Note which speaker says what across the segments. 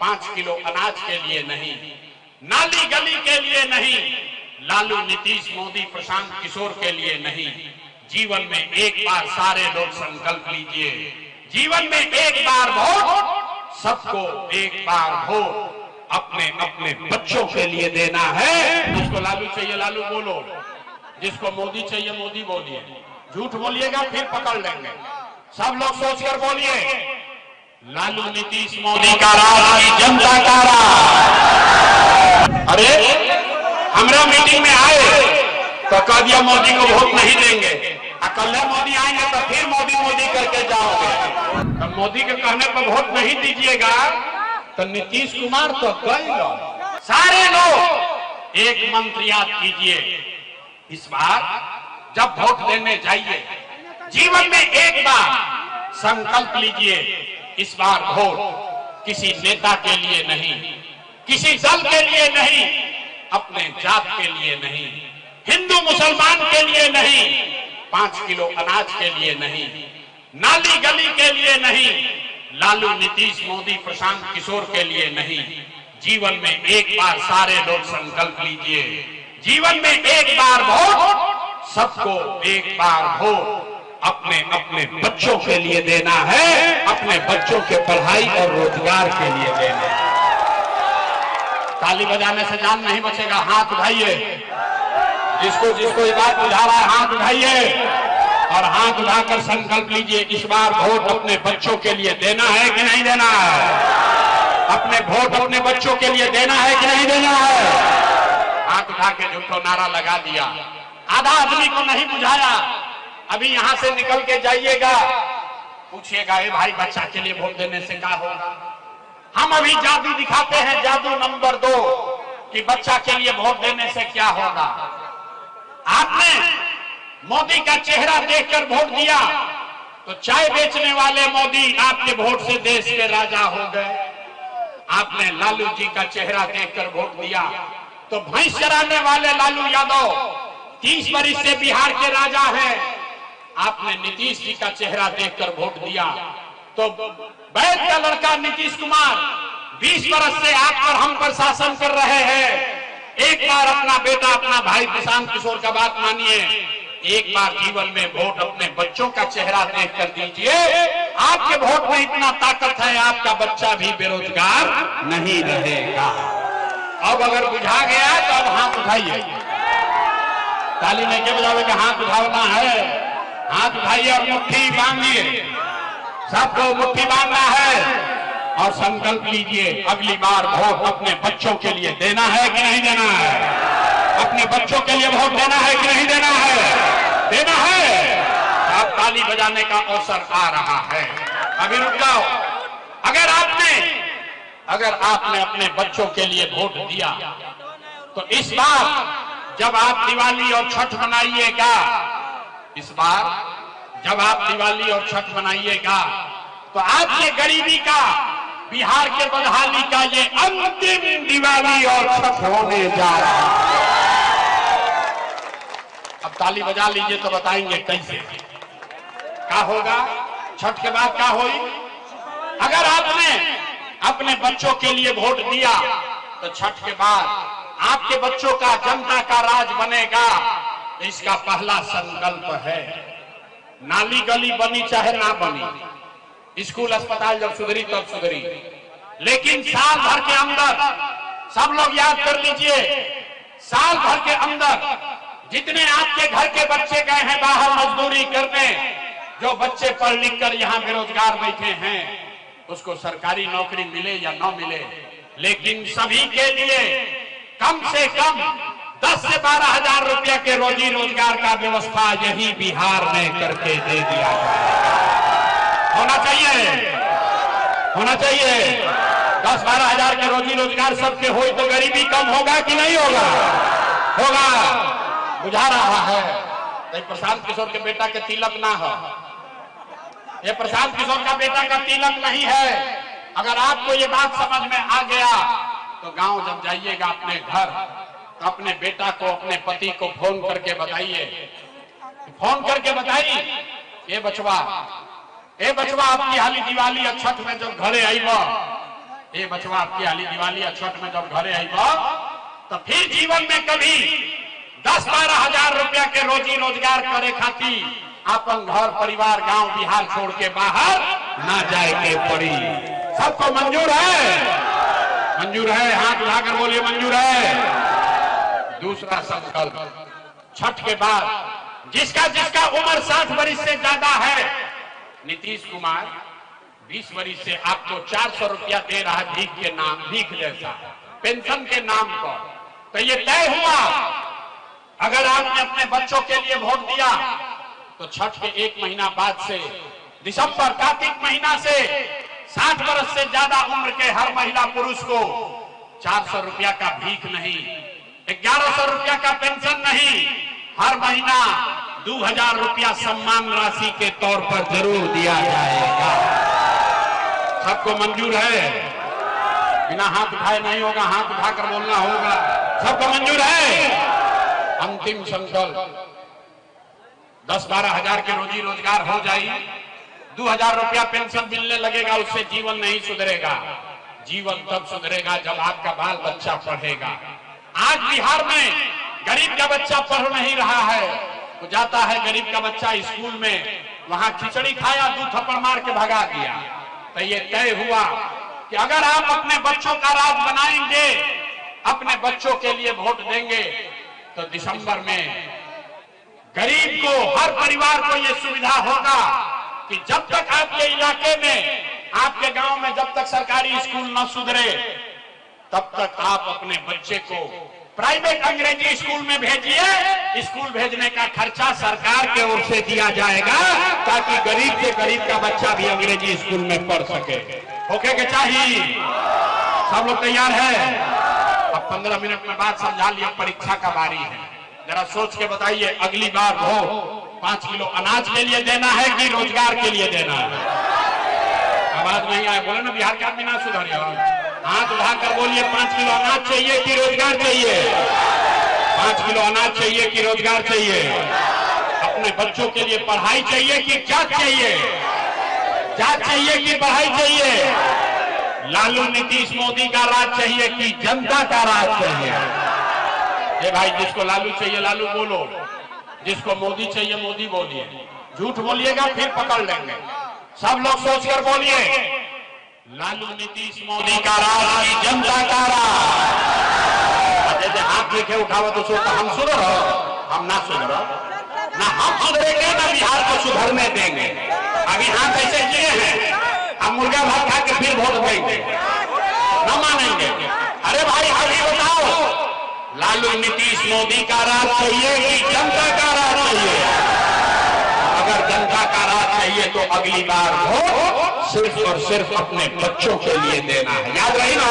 Speaker 1: 5 kilo अनाज के लिए नहीं, नाली गली के लिए नहीं, लालू नीतीश मोदी प्रशांत किशोर के लिए नहीं। जीवन में एक बार सारे लोग संकल्प लीजिए, जीवन में एक बार वोट, सबको एक बार वोट अपने अपने बच्चों के लिए देना है। जिसको लालू चाहिए लालू बोलो, जिसको मोदी चाहिए मोदी बोलिए। झूठ बोलिएगा फिर पकड़ लेंगे। सब लोग सोचकर बोलिए, लालू नीतीश मोदी का राज की जनता का राज। अरे हमरा मीटिंग में आए तो कह दिया मोदी को वोट नहीं देंगे, कल मोदी आएंगे तो फिर मोदी मोदी करके जाओगे। तो मोदी के कहने पर वोट नहीं दीजिएगा तो नीतीश कुमार तो गए लोग। सारे लोग एक मंत्र याद कीजिए, इस बार जब वोट देने जाइए जीवन में एक बार संकल्प लीजिए, इस बार वोट किसी नेता के लिए नहीं, किसी दल के लिए नहीं, अपने जात के लिए नहीं, हिंदू मुसलमान के लिए नहीं, 5 किलो अनाज के लिए नहीं, नाली गली के लिए नहीं, लालू नीतीश मोदी प्रशांत किशोर के लिए नहीं। जीवन में एक बार सारे लोग संकल्प लीजिए, जीवन में एक बार वोट, सबको एक बार वोट अपने अपने बच्चों के लिए देना है, अपने बच्चों के पढ़ाई और रोजगार के लिए देना है। ताली बजाने से जान नहीं बचेगा। हाथ उठाइए, जिसको जिसको ये बात बुझा रहा है हाथ उठाइए और हाथ उठाकर संकल्प लीजिए, इस बार वोट अपने बच्चों के लिए देना है कि नहीं देना है? अपने वोट अपने बच्चों के लिए देना है कि नहीं देना है? हाथ उठा के झूठो नारा लगा दिया, आधा आदमी को नहीं बुझाया। अभी यहां से निकल के जाइएगा, पूछिएगा ए भाई बच्चा के लिए वोट देने से क्या होगा? हम अभी जादू दिखाते हैं, जादू नंबर 2 कि बच्चा के लिए वोट देने से क्या होगा। आपने मोदी का चेहरा देखकर वोट दिया तो चाय बेचने वाले मोदी आपके वोट से देश के राजा हो गए। आपने लालू जी का चेहरा देखकर वोट दिया तो भैंस चराने वाले लालू यादव 30 वर्ष से बिहार के राजा हैं। आपने नीतीश जी का चेहरा देखकर वोट दिया तो बैद का लड़का नीतीश कुमार 20 वर्ष से आप पर हम पर शासन कर रहे हैं। एक बार अपना बेटा अपना भाई प्रशांत किशोर का बात मानिए, एक बार जीवन में वोट अपने बच्चों का चेहरा देख कर दीजिए। आपके वोट में इतना ताकत है, आपका बच्चा भी बेरोजगार नहीं रहेगा। अब अगर बुझा गया तो अब हाथ उठाइए, ताली नहीं के बजावे के हाथ उठाना है। हाथ उठाइए और मुट्ठी बांधिए, सबको मुट्ठी बांधना है और संकल्प लीजिए, अगली बार वोट अपने बच्चों के लिए देना है कि नहीं देना है? अपने बच्चों के लिए वोट देना है कि नहीं देना है? देना है। अब ताली बजाने का अवसर आ रहा है, अभी रुक जाओ। अगर आपने अपने बच्चों के लिए वोट दिया तो इस बार जब आप दिवाली और छठ मनाइएगा, इस बार जब आप दिवाली और छठ मनाइएगा तो आपके गरीबी का, बिहार के बदहाली का ये अंतिम दिवाली और छठ होने जा रहा है। अब ताली बजा लीजिए तो बताएंगे कैसे क्या होगा, छठ के बाद क्या होगी। अगर आपने अपने बच्चों के लिए वोट दिया तो छठ के बाद आपके बच्चों का जनता का राज बनेगा। तो इसका पहला संकल्प है, नाली गली बनी चाहे ना बनी, स्कूल अस्पताल जब सुधरी तब सुधरी, लेकिन साल भर के अंदर, सब लोग याद कर लीजिए, साल भर के अंदर जितने आपके घर के बच्चे गए हैं बाहर मजदूरी करने, जो बच्चे पढ़ लिख कर यहाँ बेरोजगार बैठे हैं, उसको सरकारी नौकरी मिले या न मिले, लेकिन सभी के लिए कम से कम 10 से 12 हजार रुपया के रोजी रोजगार का व्यवस्था यही बिहार में करके दे दिया होना चाहिए, होना चाहिए। 10-12 हजार के रोजी रोजगार सबके हो तो गरीबी कम होगा कि नहीं होगा? होगा। बुझा रहा है तो प्रशांत किशोर के बेटा के तिलक ना हो, ये प्रशांत किशोर का बेटा का तिलक नहीं है। अगर आपको ये बात समझ में आ गया तो गांव जब जाइएगा अपने घर तो अपने बेटा को, अपने पति को फोन करके बताइए, फोन करके बताइए, ये बचवा आपकी हाली दिवाली और छठ में जब घरे आई ये बचवा आपकी हाली दिवाली या छठ में जब घरे आई तो फिर जीवन में कभी 10-12 हजार रुपया के रोजी रोजगार करे खाती अपन घर परिवार गांव बिहार छोड़ के बाहर ना जाए के पड़ी। सबको मंजूर है? मंजूर है? हाथ उठाकर बोलिए मंजूर है। दूसरा संकल्प, छठ के बाद जिसका जिसका उम्र 60 वर्ष से ज्यादा है, नीतीश कुमार 20 वर्ष से आपको 400 रुपया दे रहा है भीख के नाम, भीख जैसा पेंशन के नाम पर। तो ये तय हुआ अगर आपने अपने बच्चों के लिए वोट दिया तो छठ के 1 महीना बाद से दिसंबर कार्तिक महीना से 60 वर्ष से ज्यादा उम्र के हर महिला पुरुष को 400 रुपया का भीख नहीं, 1100 रुपया का पेंशन नहीं, हर महीना 2000 रुपया सम्मान राशि के तौर पर जरूर दिया जाएगा। सबको मंजूर है? बिना हाथ उठाए नहीं होगा, हाथ उठाकर बोलना होगा। सबको मंजूर है? अंतिम संकल्प, 10-12 हजार के रोजी रोजगार हो जाए, 2000 रुपया पेंशन मिलने लगेगा, उससे जीवन नहीं सुधरेगा। जीवन तब सुधरेगा जब आपका बाल बच्चा पढ़ेगा। आज बिहार में गरीब का बच्चा पढ़ नहीं रहा है, तो जाता है गरीब का बच्चा स्कूल में, वहां खिचड़ी खाया, 2 थप्पड़ मार के भगा दिया। तो ये तय हुआ कि अगर आप अपने बच्चों का राज बनाएंगे, अपने बच्चों के लिए वोट देंगे, तो दिसंबर में गरीब को, हर परिवार को यह सुविधा होगा कि जब तक आपके इलाके में, आपके गांव में जब तक सरकारी स्कूल न सुधरे, तब तक आप अपने बच्चे को प्राइवेट अंग्रेजी स्कूल में भेजिए। स्कूल भेजने का खर्चा सरकार के ओर से दिया जाएगा ताकि गरीब से गरीब का बच्चा भी अंग्रेजी स्कूल में पढ़ सके। ओके के चाहिए? सब लोग तैयार है? अब 15 मिनट में बात समझा लिया, परीक्षा का बारी है। जरा सोच के बताइए, अगली बार हो 5 किलो अनाज के लिए देना है कि रोजगार के लिए देना है? आवाज नहीं आए, बोले ना बिहार के आदमी ना सुधरे। हाथ उठाकर बोलिए, 5 किलो अनाज चाहिए कि रोजगार चाहिए? 5 किलो अनाज चाहिए कि रोजगार चाहिए? अपने बच्चों के लिए पढ़ाई चाहिए कि जात चाहिए? जात चाहिए कि पढ़ाई चाहिए? लालू नीतीश मोदी का राज चाहिए कि जनता का राज चाहिए? ये भाई, जिसको लालू चाहिए लालू बोलो, जिसको मोदी चाहिए मोदी बोलिए। झूठ बोलिएगा फिर पकड़ लेंगे। सब लोग सोचकर बोलिए, लालू नीतीश मोदी का राज की जनता का राज। जैसे हाथ लिखे उठावा तो सोचता हम सुधर, हम ना सुधर, ना हम सुधरेंगे ना बिहार को सुधरने देंगे। अभी हाथ ऐसे किए हैं, हम मुर्गा भात खा के फिर वोट देंगे, न मानेंगे। अरे भाई अभी बताओ, लालू नीतीश मोदी का राज चाहिए कि जनता का राज चाहिए? अगर जनता का राज चाहिए तो अगली बार वोट सिर्फ और सिर्फ अपने बच्चों के लिए देना है। याद रहे ना?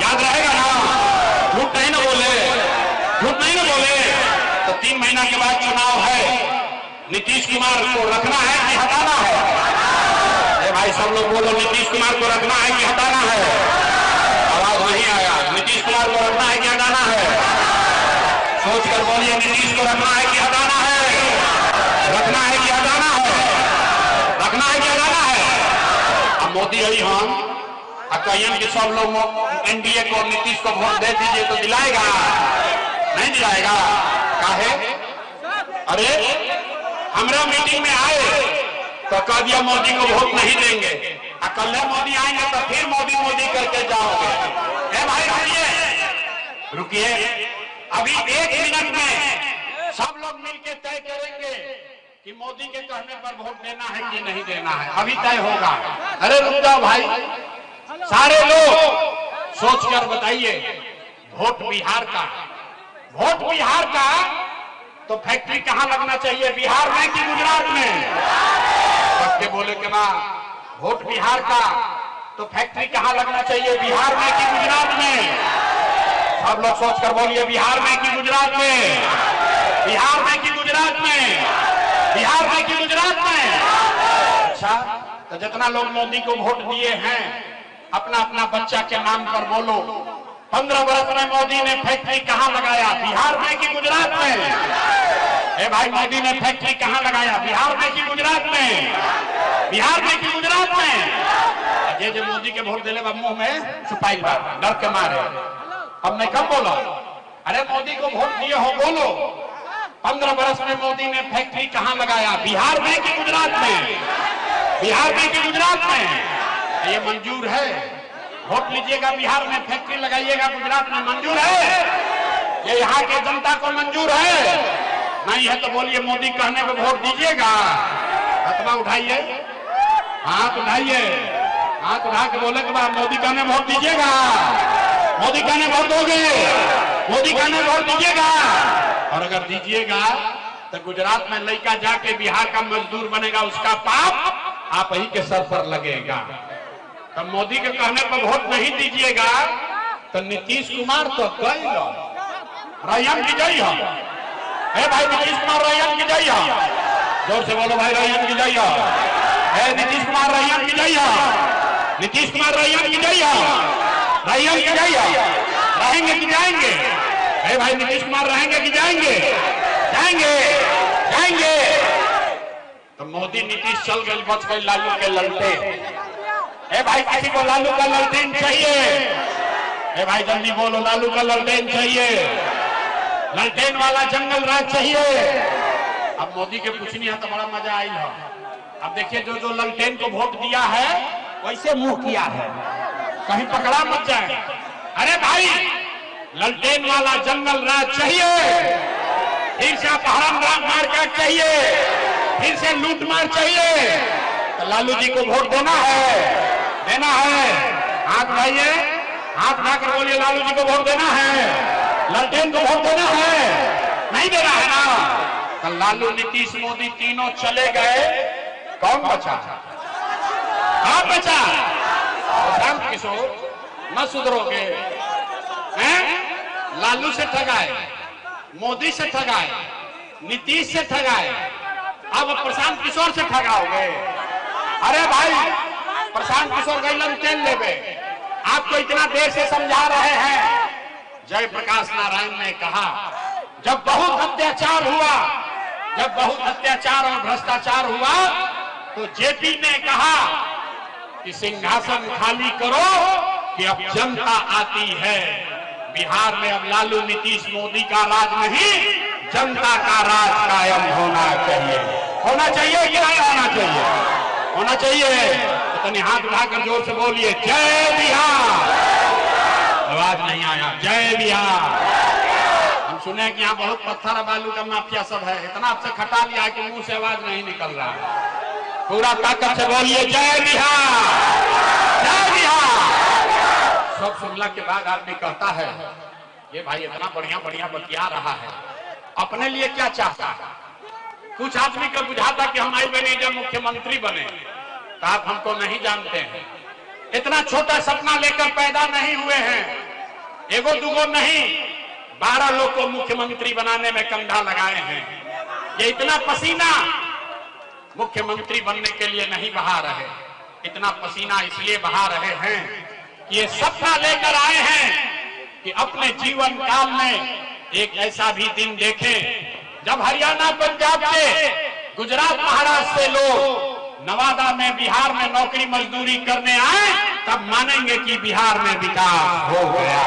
Speaker 1: याद रहेगा ना? झूठ नहीं ना बोले, झूठ नहीं ना बोले। तो 3 महीना के बाद चुनाव है, नीतीश कुमार को रखना है कि हटाना है? अरे भाई सब लोग बोलो, नीतीश कुमार को रखना है कि हटाना है? आवाज नहीं आया। नीतीश कुमार को रखना है कि हटाना है? सोचकर बोलिए, नीतीश को रखना है कि हटाना है? रखना है कि हटाना है? रखना है कि हटाना है? अब मोदी आई हम कहियन के सब लोग एनडीए को, नीतीश को वोट दे दीजिए तो दिलाएगा? नहीं दिलाएगा। काहे? अरे हमरा मीटिंग में आए तो कह दिया मोदी को वोट नहीं देंगे, कल मोदी आएंगे तो फिर मोदी मोदी करके जाओगे। ए भाई रुकिए, रुकिए, अभी 1 मिनट में सब लोग मिलकर तय करेंगे कि मोदी के कहने पर वोट देना है कि नहीं देना है। अभी तय होगा। अरे रुक जाओ भाई, सारे लोग सोचकर बताइए। वोट बिहार का, वोट बिहार का तो फैक्ट्री कहां लगना चाहिए, बिहार में कि गुजरात में? सबके बोले के बाद वोट बिहार का तो फैक्ट्री कहां लगना चाहिए, बिहार में कि गुजरात में? सब लोग सोचकर बोलिए, बिहार में कि गुजरात में? बिहार में कि गुजरात में? बिहार में कि गुजरात में? अच्छा, तो जितना लोग मोदी को वोट दिए हैं, अपना अपना बच्चा के नाम पर बोलो। 15 वर्ष में मोदी ने फैक्ट्री कहां लगाया, बिहार में कि गुजरात में? ए भाई, मोदी ने फैक्ट्री कहां लगाया, बिहार में कि गुजरात में? बिहार में कि गुजरात में? जे जे मोदी के वोट दिले मुंह में छुपाई बात डर के मारे। अब मैं कब बोला, अरे मोदी को वोट दिए हो बोलो। 15 वर्ष में मोदी ने फैक्ट्री कहां लगाया? बिहार में कि गुजरात में? बिहार में कि गुजरात में? ये मंजूर है? वोट लीजिएगा, बिहार में फैक्ट्री लगाइएगा, गुजरात में मंजूर है? ये यहाँ के जनता को मंजूर है? नहीं है तो बोलिए मोदी कहने पे वोट दीजिएगा। हाथ उठाइए, हाथ उठाइए, हाथ उठा के बोले के बाद मोदी कहने वोट दीजिएगा। मोदी कहने वोट दोगे? मोदी कहने वोट दीजिएगा। और अगर दीजिएगा तो गुजरात में लड़का जाके बिहार का मजदूर बनेगा, उसका पाप आप ही के सर पर लगेगा। तो मोदी के कहने पर वोट नहीं दीजिएगा तो नीतीश कुमार तो गई रैयन की जय हो। भाई नीतीश कुमार रैयन की जय हो। जोर से बोलो भाई, रैयन की जय हो। नीतीश कुमार रैयन की जय हो। नीतीश कुमार रैयन की जय हो। रैयन की जय हो। रहेंगे कि जाएंगे? भाई नीतीश कुमार रहेंगे कि जाएंगे? जाएंगे, जाएंगे। तो मोदी नीतीश चल गए, बच गए लालू के ललटेन। भाई किसी को लालू का ललटेन चाहिए? भाई जल्दी बोलो, लालू का ललटेन चाहिए? ललटेन वाला जंगल राज चाहिए? अब मोदी के पूछनी है तो बड़ा मजा आई है। अब देखिए जो जो ललटेन को वोट दिया है वैसे मुंह किया है, कहीं पकड़ा मत जाए। अरे भाई ललटेन वाला जंगल राज चाहिए? फिर से अपहरण मार का चाहिए? फिर से लूट मार चाहिए? तो लालू जी को वोट देना है, देना है। हाथ उठाइए, हाथ उठाकर बोलिए लालू जी को वोट देना है, ललटेन को वोट देना है। नहीं देना है ना? तो लालू नीतीश मोदी तीनों चले गए, कौन बचा? कौन बचा? प्रशांत किशोर न सुधरोगे हैं? लालू से ठगाए, मोदी से ठगाए, नीतीश से ठगाए, अब प्रशांत किशोर से ठगाओगे? अरे भाई प्रशांत किशोर गई ललटेन लेवे, आपको इतना देर से समझा रहे हैं। जयप्रकाश नारायण ने कहा जब बहुत अत्याचार हुआ, जब बहुत अत्याचार और भ्रष्टाचार हुआ तो जेपी ने कहा कि सिंहासन खाली करो कि अब जनता आती है। बिहार में अब लालू नीतीश मोदी का राज नहीं, जनता का राज कायम होना चाहिए। होना चाहिए कि नहीं होना चाहिए? होना चाहिए। तो तनी हाथ उठाकर जोर से बोलिए जय बिहार। आवाज नहीं आया, जय बिहार। हम सुने कि यहाँ बहुत पत्थर बालू का माफिया सब है, इतना आपसे खटा लिया कि मुंह से आवाज नहीं निकल रहा है। पूरा ताकत से बोलिए जय बिहार, जय बिहार। सब सुनने के बाद आदमी कहता है ये भाई इतना बढ़िया बढ़िया बतिया रहा है, अपने लिए क्या चाहता है? कुछ आदमी को बुझाता कि हम आई बने जब मुख्यमंत्री बने, तो आप हमको नहीं जानते हैं। इतना छोटा सपना लेकर पैदा नहीं हुए हैं, एगो दुगो नहीं 12 लोग को मुख्यमंत्री बनाने में कंधा लगाए हैं। ये इतना पसीना मुख्यमंत्री बनने के लिए नहीं बहा रहे, इतना पसीना इसलिए बहा रहे हैं कि ये सपना लेकर आए हैं कि अपने जीवन काल में एक ऐसा भी दिन देखें जब हरियाणा, पंजाब से, गुजरात, महाराष्ट्र से लोग नवादा में, बिहार में नौकरी मजदूरी करने आए, तब मानेंगे कि बिहार में विकास हो गया।